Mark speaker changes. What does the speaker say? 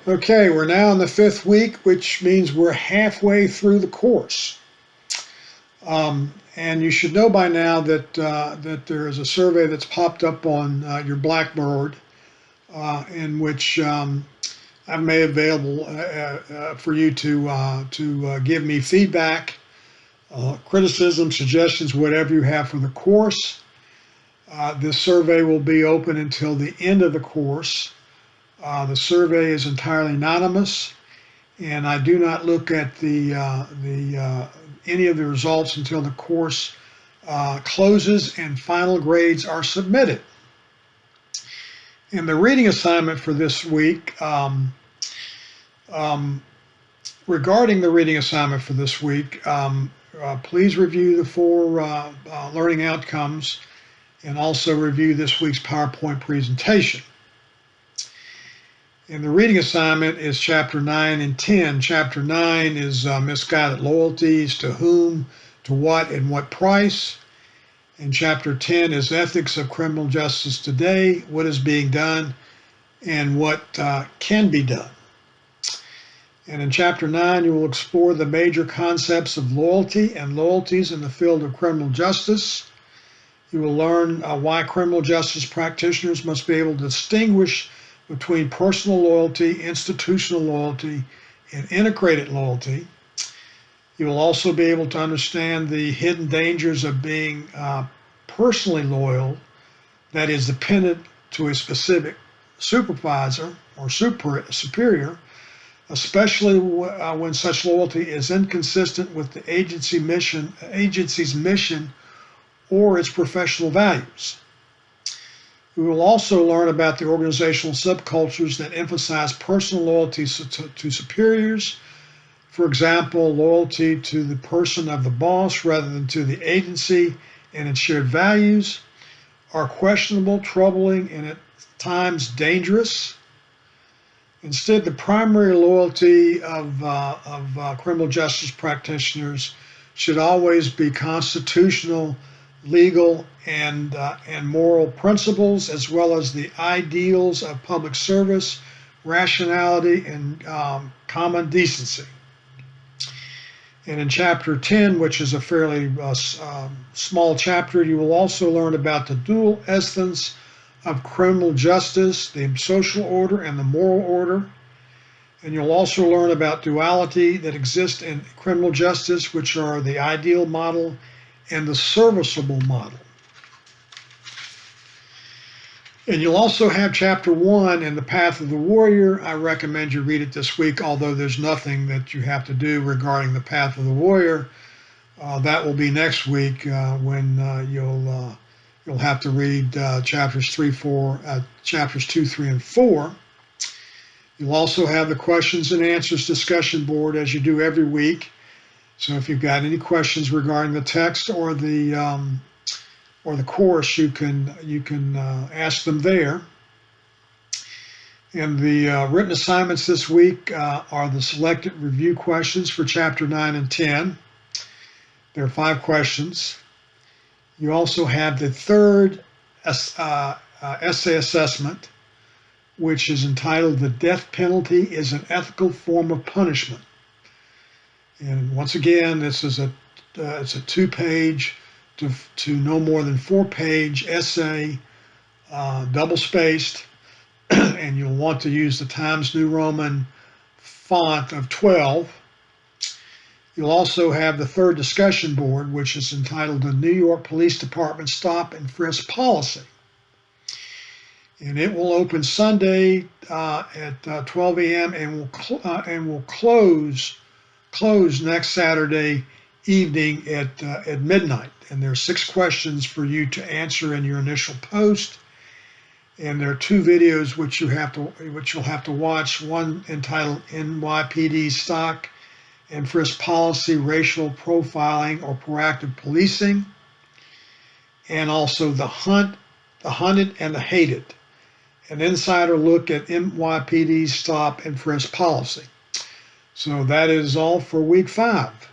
Speaker 1: Okay, we're now in the fifth week, which means we're halfway through the course. And you should know by now that there is a survey that's popped up on your Blackboard in which I've made available for you to give me feedback, criticism, suggestions, whatever you have for the course. This survey will be open until the end of the course. The survey is entirely anonymous, and I do not look at any of the results until the course closes and final grades are submitted. And the reading assignment for this week, regarding the reading assignment for this week, please review the four learning outcomes and also review this week's PowerPoint presentation. And the reading assignment is Chapter 9 and 10. Chapter 9 is Misguided Loyalties, to whom, to what, and what price. And Chapter 10 is Ethics of Criminal Justice Today, what is being done, and what can be done. And in Chapter 9, you will explore the major concepts of loyalty and loyalties in the field of criminal justice. You will learn why criminal justice practitioners must be able to distinguish between personal loyalty, institutional loyalty, and integrated loyalty. You will also be able to understand the hidden dangers of being personally loyal, that is dependent to a specific supervisor or superior, especially when such loyalty is inconsistent with the agency's mission or its professional values. We will also learn about the organizational subcultures that emphasize personal loyalty to superiors. For example, loyalty to the person of the boss rather than to the agency and its shared values are questionable, troubling, and at times dangerous. Instead, the primary loyalty of criminal justice practitioners should always be constitutional, legal, and moral principles, as well as the ideals of public service, rationality, and common decency. And in Chapter 10, which is a fairly small chapter, you will also learn about the dual essence of criminal justice, the social order and the moral order. And you'll also learn about duality that exists in criminal justice, which are the ideal model and the serviceable model. And you'll also have Chapter 1 in the Path of the Warrior. I recommend you read it this week, although there's nothing that you have to do regarding the Path of the Warrior. That will be next week when you'll have to read chapters 2, 3, and 4. You'll also have the questions and answers discussion board as you do every week. So if you've got any questions regarding the text or the course, you can ask them there. And the written assignments this week are the selected review questions for Chapter 9 and 10. There are 5 questions. You also have the third essay assessment, which is entitled "The Death Penalty is an Ethical Form of Punishment." And once again, this is it's a 2-page to no more than 4-page essay, double-spaced, and you'll want to use the Times New Roman font of 12. You'll also have the third discussion board, which is entitled "The New York Police Department Stop and Frisk Policy." And it will open Sunday at 12 a.m. and will close next Saturday evening at midnight. And there are 6 questions for you to answer in your initial post. And there are 2 videos which you'll have to watch. One entitled "NYPD Stop and Frisk Policy: Racial Profiling or Proactive Policing," and also "The Hunted and the Hated: An Insider Look at NYPD's Stop and Frisk Policy." So that is all for week 5.